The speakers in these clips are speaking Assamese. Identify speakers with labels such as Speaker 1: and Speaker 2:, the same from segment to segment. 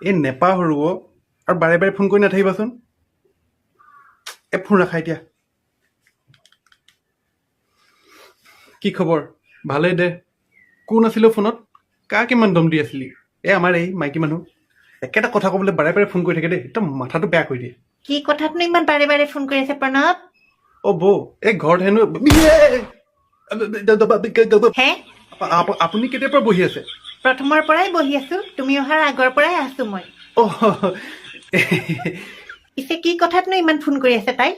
Speaker 1: এই নেপাহৰো আৰু বাৰে বাৰে ফোন কৰি নাথাকিবাচোন। ফোন ৰাখা এতিয়া। কি খবৰ? ভালেই দে। কোন আছিলো ফোনত? কাক ইমান দম দি আছিলি? আমাৰ এই মাইকী মানুহ একেটা কথা ক'বলৈ বাৰে বাৰে ফোন কৰি থাকে দেই, একদম মাথাটো বেয়া কৰি দিয়ে।
Speaker 2: কি কথাতনো ইমান বাৰে বাৰে ফোন কৰি আছে প্ৰণৱ?
Speaker 1: বৌ, এই ঘৰত হেনো
Speaker 2: হে,
Speaker 1: আপুনি কেতিয়াৰ পৰা বহি আছে?
Speaker 2: প্ৰথমৰ পৰাই বহি আছো, তুমি অহাৰ আগৰ পৰাই আছো মই। পিছে কি কথাতনো ইমান ফোন কৰি আছে তাই?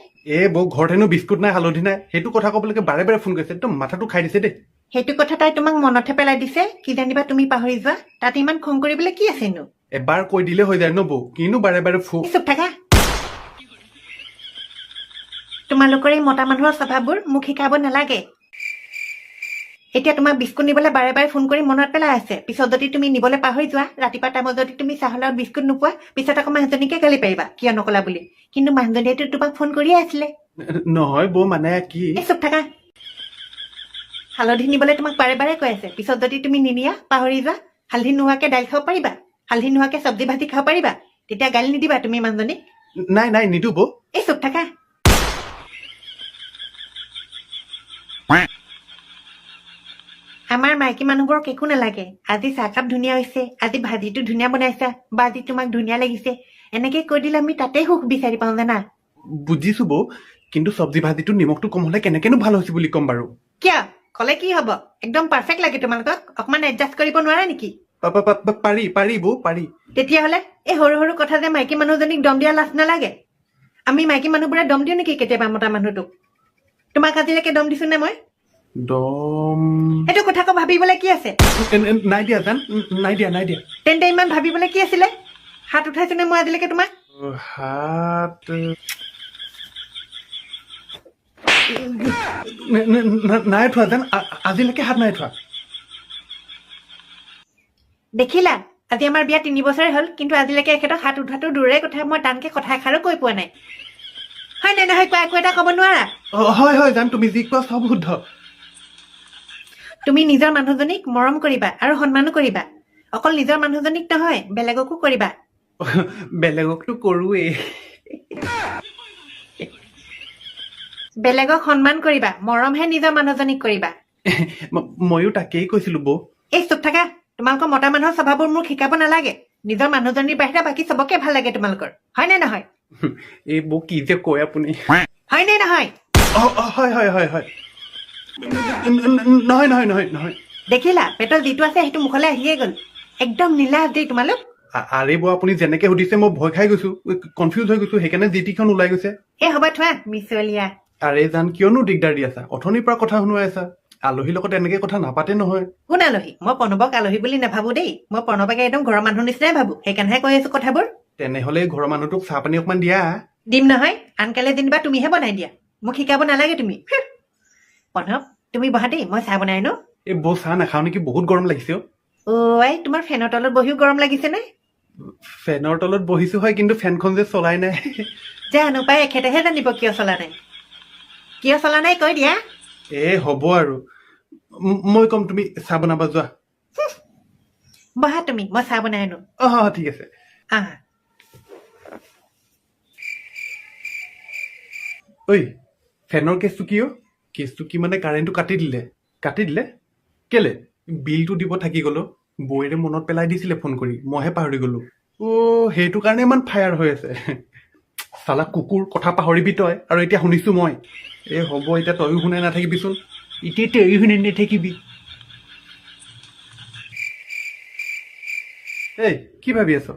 Speaker 1: বৌ, ঘৰত হেনো বিস্কুট নাই, হালধি নাই, সেইটো কথা ক'বলৈকে বাৰে বাৰে ফোন কৰিছে, একদম মাথাটো খাই দিছে দেই।
Speaker 2: সেইটো কথা তাই তোমাক মনতহে পেলাই দিছে, কি জানিবা তুমি পাহৰি যোৱা। তাত ইমান খং কৰিবলৈ কি আছেনো?
Speaker 1: এবাৰ কৈ দিলে হৈ যায় ন বৌ, কিনো বাৰে বাৰে
Speaker 2: চুপ থাকা। তোমালোকৰ এই মতা মানুহৰ স্বভাৱবোৰ মোক শিকাব নালাগে। এতিয়া তোমাক বিস্কুট নিবলৈ বাৰে বাৰে ফোন কৰি মনত পেলাই আছে, পিছত যদি তুমি নিবলৈ পাহৰি যোৱা, ৰাতিপুৱা টাইমত যদি তুমি চাহৰ লগত বিস্কুট নোপোৱা, পিছত আকৌ মানুহজনীকে গালি পাৰিবা কিয় নকলা বুলি। কিন্তু মানুহজনীয়েতো তোমাক ফোন কৰিয়ে আছিলে।
Speaker 1: নহয় বৌ, মানে কি?
Speaker 2: চুপ থাকা। হালধি নিবলৈ তোমাক বাৰে বাৰে কৈ আছে, পিছত যদি তুমি নিনিয়া, পাহৰি যোৱা, হালধি নোহোৱাকে দাইল খাব পাৰিবা, হালধি নোহোৱাকে চব্জি ভাজি খাব পাৰিবা, তেতিয়া গালি নিদিবা তুমি মানুহজনীক।
Speaker 1: নাই নাই, নিদো বৌ।
Speaker 2: চুপ থাকা। আমাৰ মাইকী মানুহবোৰক একো নালাগে। আজি চাহকাপ ধুনীয়া হৈছে, আজি ভাজিটো ধুনীয়া বনাইছা, বা আজি তোমাক ধুনীয়া লাগিছে, এনেকে কৈ দিলে আমি তাতেই সুখ বিচাৰি পাওঁ জানা।
Speaker 1: বুজিছো বৌ, কিন্তু চব্জি ভাজিটো নিমখটো কম হলে কেনেকেনো ভাল হৈছে বুলি ক'ম বাৰু?
Speaker 2: কিয়? কলে কি হব? একদম পাৰফেক্ট লাগে তোমালোকক, অকমান এডজাষ্ট কৰিব নোৱাৰা নেকি?
Speaker 1: পাৰি পাৰি বৌ, পাৰি।
Speaker 2: তেতিয়াহলে এই সৰু সৰু কথা যে মাইকী মানুহজনীক দম দিয়া লাজ নালাগে? আমি মাইকী মানুহবোৰে দম দিওঁ নেকি কেতিয়াবা মতা মানুহটোক? তোমাক আজিলৈকে দম দিছো নে মই?
Speaker 1: দম
Speaker 2: সেইটো কথা আকৌ ভাবিবলৈ কি আছে?
Speaker 1: নাই দিয়া জান, নাই দিয়া নাই দিয়া।
Speaker 2: তেন্তে ইমান ভাবিবলৈ কি আছিলে? হাত উঠাইছো নে মই আজিলৈকে তোমাক?
Speaker 1: হাত নাই উঠোৱা জান, আজিলৈকে হাত নাই উঠোৱা।
Speaker 2: দেখিলা, আজি আমাৰ বিয়া 3 বছৰে হল, কিন্তু আজিলৈকে এখেতক হাত উঠোৱাটো দূৰৰে কথা, মই টানকে কথা এষাৰো কৈ পোৱা নাই। হয় নে নহয় কোৱা? একো এটা কব নোৱাৰা?
Speaker 1: হয় হয় জান, তুমি যি কোৱা চব শুদ্ধ।
Speaker 2: তুমি নিজৰ মানুহজনীক মৰম কৰিবা আৰু সন্মানো কৰিবা। অকল নিজৰ মানুহজনীক নহয়, বেলেগকো কৰিবা।
Speaker 1: বেলেগকতো কৰোৱেই।
Speaker 2: বেলেগক সন্মান কৰিবা, মৰমহে নিজৰ মানুহজনীক কৰিবা।
Speaker 1: ময়ো তাকেই কৈছিলো বৌ।
Speaker 2: চুপ থাকা। তোমালোকৰ মতা মানুহৰ স্বভাৱবোৰ মোক শিকাব নালাগে। নিজৰ মানুহজনীৰ বাহিৰে বাকী চবকে ভাল লাগে তোমালোকৰ, হয় নে নহয়?
Speaker 1: বৌ কি যে কয় আপুনি।
Speaker 2: হয় নে নহয়?
Speaker 1: হয় হয় হয় হয়। নহয় নহয় নহয় নহয়।
Speaker 2: দেখিলা, পেটত যিটো আছে সেইটো মুখলৈ আহিয়ে গল। একদম নীলাজ দেই তোমালোক।
Speaker 1: আৰে বৌ, আপুনি যেনেকে সুধিছে মই ভয় খাই গৈছো, কনফিউজ হৈ গৈছো, সেইকাৰণে জিটিখন ওলাই গৈছে।
Speaker 2: হ'ব থোৱা মিছলীয়া।
Speaker 1: আৰে জান, কিয়নো দিগদাৰ দি আছা? অথনিৰ পৰা কথা শুনাই আছা। আলহীৰ লগত এনেকে কথা নাপাতে নহয়।
Speaker 2: কোন আলহী? মই প্ৰণৱক আলহী বুলি নাভাবো দেই। মই প্ৰণৱকে একদম ঘৰৰ মানুহ নিচিনাই ভাবো, সেইকাৰণেহে কৈ আছো কথাবোৰ।
Speaker 1: তেনেহলে ঘৰৰ মানুহটোক চাহ পানী অকমান দিয়া।
Speaker 2: দিম নহয়, আনকালে যেনিবা তুমিহে বনাই দিয়া, মোক শিকাব নালাগে তুমি। প্ৰণৱ, তুমি বহা দেই, মই চাহ বনাই নো।
Speaker 1: বৌ, চাহ নাখাও নেকি? বহুত গৰম লাগিছে।
Speaker 2: আই, তোমাৰ ফেনৰ তলত বহিও গৰম লাগিছে নে?
Speaker 1: ফেনৰ তলত বহিছো হয়, কিন্তু ফেনখন যে চলাই নাই।
Speaker 2: জানো পাই, এখেতেহে জানিব কিয় চলা নাই। কিয় চলা নাই কৈ দিয়া।
Speaker 1: হ'ব আৰু, মই কম, তুমি চাহ বনাবা যোৱা।
Speaker 2: বহা তুমি, মই চাহ বনাই আনো।
Speaker 1: ঠিক আছে। ঐ, ফেনৰ কেছটো কি? কেছটো কি মানে কাৰেণ্টটো কাটি দিলে? কেলে? বিলটো দিব থাকি গলো। বৌৰে মনত পেলাই দিছিলে ফোন কৰি, মইহে পাহৰি গলো। সেইটো কাৰণে ইমান ফায়াৰ হৈ আছে। চালা কুকুৰ, কথা পাহৰিবি তই, আৰু এতিয়া শুনিছো মই। হ'ব, এতিয়া তয়ো শুনাই নাথাকিবিচোন। এতিয়া তয়ো শুনাই নাথাকিবি। কি ভাবি আছ?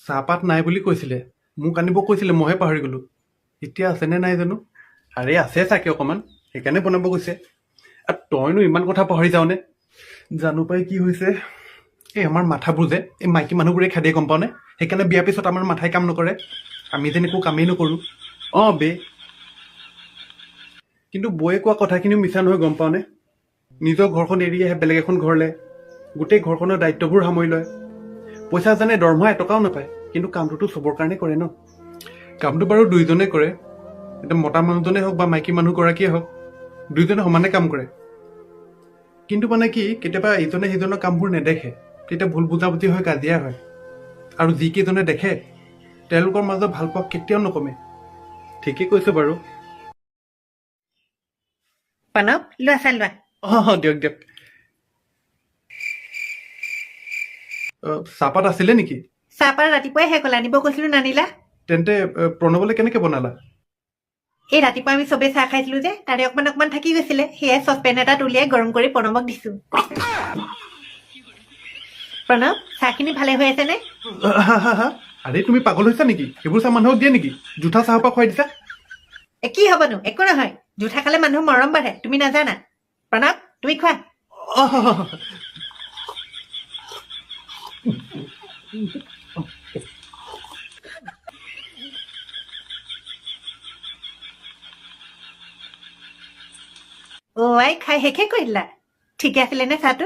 Speaker 1: চাহপাত নাই বুলি কৈছিলে, মোক আনিব কৈছিলে, মইহে পাহৰি গলো। এতিয়া আছে নে নাই জানো? আৰে আছে চাগে অকমান, সেইকাৰণে বনাব গৈছে। আৰু তইনো ইমান কথা পাহৰি যাওনে? জানো পাই কি হৈছে। আমাৰ মাথাবোৰ যে এই মাইকী মানুহবোৰে খাদিয়ে, গম পাওনে? সেইকাৰণে বিয়াৰ পিছত আমাৰ মাথাই কাম নকৰে। আমি যেন একো কামেই নকৰো। বে, কিন্তু বৌয়ে কোৱা কথাখিনিও মিছা নহয়, গম পাওনে? নিজৰ ঘৰখন এৰি আহে বেলেগ এখন ঘৰলে, গোটেই ঘৰখনৰ দায়িত্ববোৰ সামৰি লয়। পইচা জানে দৰমহা এটকাও নাপায়, কিন্তু কামটোতো চবৰ কাৰণে কৰে ন। কামটো বাৰু দুইজনে কৰে, এতিয়া মতা মানুহজনে হওক বা মাইকী মানুহগৰাকীয়ে হওক, দুইজনে সমানে কাম কৰে। কিন্তু মানে কি, কেতিয়াবা ইজনে সিজনৰ কামবোৰ নেদেখে, তেতিয়া ভুল বুজাবুজি হয়, কাজিয়া হয়। আৰু যিকেইজনে দেখে তেওঁলোকৰ মাজত ভাল পোৱা কেতিয়াও নকমে। ঠিকেই কৈছে বাৰু।
Speaker 2: প্ৰণৱ, লোৱা চাহ লোৱা।
Speaker 1: দিয়ক দিয়ক। চাহপাত আছিলে নেকি?
Speaker 2: চাহপাত ৰাতিপুৱাই শেষ হ'ল, আনিব কৈছিলো নানিলা।
Speaker 1: তেন্তে প্ৰণৱলৈ কেনেকে বনালা?
Speaker 2: এই ৰাতিপুৱা আমি চবেই চাহ খাইছিলো যে, তাৰে অকমান অকমান থাকি গৈছিলে, সেয়াই চচপেন এটাত উলিয়াই গৰম কৰি প্ৰণৱক দিছো। প্ৰণৱ, চাহখিনি ভালে হৈ আছে নে?
Speaker 1: আৰে তুমি পাগল হৈছা নেকি? সেইবোৰ চাহ মানুহক দিয়ে নেকি? জোঠা চাহৰ পৰা খুৱাই দিছা।
Speaker 2: কি হবনো, একো নহয়। জোঠা খালে মানুহৰ মৰম বাঢ়ে, তুমি নাজানা? প্ৰণৱ, তুমি খোৱা। আই, খাই শেষে কৰি দিলা। ঠিকে আছিলে নে চাহটো?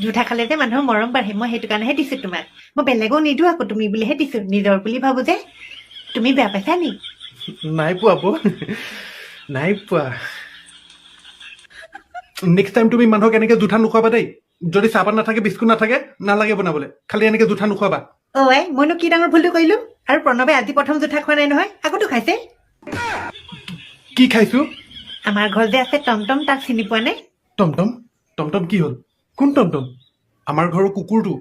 Speaker 2: জোঠা খালে যে মানুহৰ মৰম বাঢ়ে, মই সেইটো কাৰণেহে দিছো তোমাক। মই বেলেগো নিদো আকৌ, তুমি বুলিহে দিছো, নিজৰ বুলি ভাবো যে। তুমি বেয়া পাইছা নি?
Speaker 1: নাই পোৱা নাই পোৱা। নেক্সট টাইম তুমি মানুহক এনেকে জোঠা নোখোৱাবা দেই। যদি চাহপাত নাথাকে, বিস্কুট নাথাকে, নালাগে বনাবলৈ। খালি এনেকে জোঠা নোখোৱাবা।
Speaker 2: আই, মইনো কি ডাঙৰ ভুলটো কৰিলো? আৰু প্ৰণৱে আজি প্ৰথম জোঠা খোৱা নাই নহয়, আগতো খাইছে।
Speaker 1: কি খাইছো?
Speaker 2: আমাৰ ঘৰ যে আছে টমটম, তাক চিনি পোৱা নে?
Speaker 1: টমটম? টমটম কি হ'ল? কোন টমটম? আমাৰ ঘৰৰ কুকুৰটো।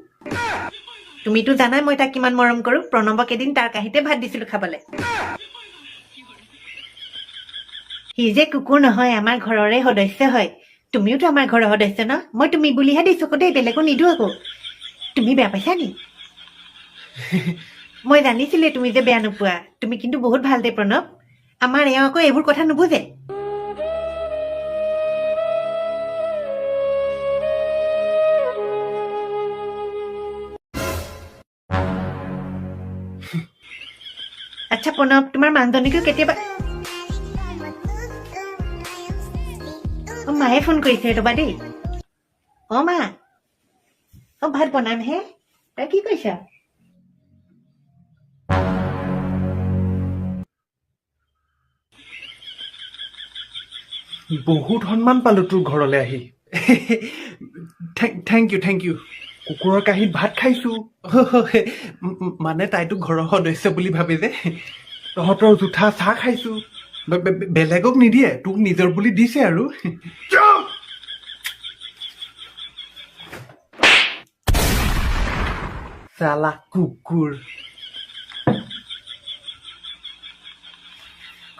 Speaker 2: তুমিতো জানাই মই তাক কিমান মৰম কৰো। প্ৰণৱক এদিন তাৰ কাঁহীতে ভাত দিছিলো খাবলৈ। সি যে কুকুৰ নহয়, আমাৰ ঘৰৰে সদস্য হয়। তুমিওতো আমাৰ ঘৰৰ সদস্য ন? মই তুমি বুলিহে দিছো আকৌ দেই, বেলেগো নিদো আকৌ। তুমি বেয়া পাইছা নি? মই জানিছিলোৱে তুমি যে বেয়া নোপোৱা। তুমি কিন্তু বহুত ভাল দে প্ৰণৱ। আমাৰ এওঁ আকৌ এইবোৰ কথা নুবুজে। আচ্ছা প্ৰণৱ, তোমাৰ মানুহজনীকো কেতিয়াবা মায়ে ফোন কৰিছে, ৰবা দেই। মা, ভাত বনামহে। তই কি কৰিছ?
Speaker 1: বহুত সন্মান পালো তোৰ ঘৰলৈ আহি। Thank you. কুকুৰৰ কাঁহীত ভাত খাইছো। মানে তাইতো ঘৰৰ সদস্য বুলি ভাবে যে। তহঁতৰ জোঠা চাহ খাইছো। বেলেগক নিদিয়ে, তোক নিজৰ বুলি দিছে আৰু। চালা কুকুৰ।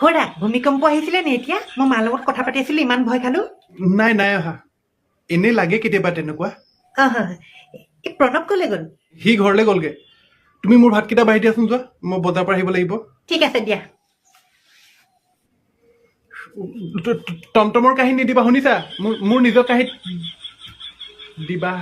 Speaker 2: হৰা, ভূমিকম্প আহিছিলে নে এতিয়া? মই মাৰ লগত কথা পাতি আছিলো, ইমান ভয় খালো।
Speaker 1: নাই অহা। এনেই লাগে কেতিয়াবা তেনেকুৱা।
Speaker 2: এই প্ৰণৱ কলে গ'ল?
Speaker 1: সি ঘৰলৈ গ'লগে। তুমি মোৰ ভাতকেইটা বাঢ়ি দিয়াচোন, যোৱা। মই বজাৰ পৰা আহিব লাগিব।
Speaker 2: ঠিক আছে দিয়া।
Speaker 1: টমটমৰ কাঁহীত নিদিবা, শুনিছা? মোৰ নিজৰ কাঁহীত দিবা।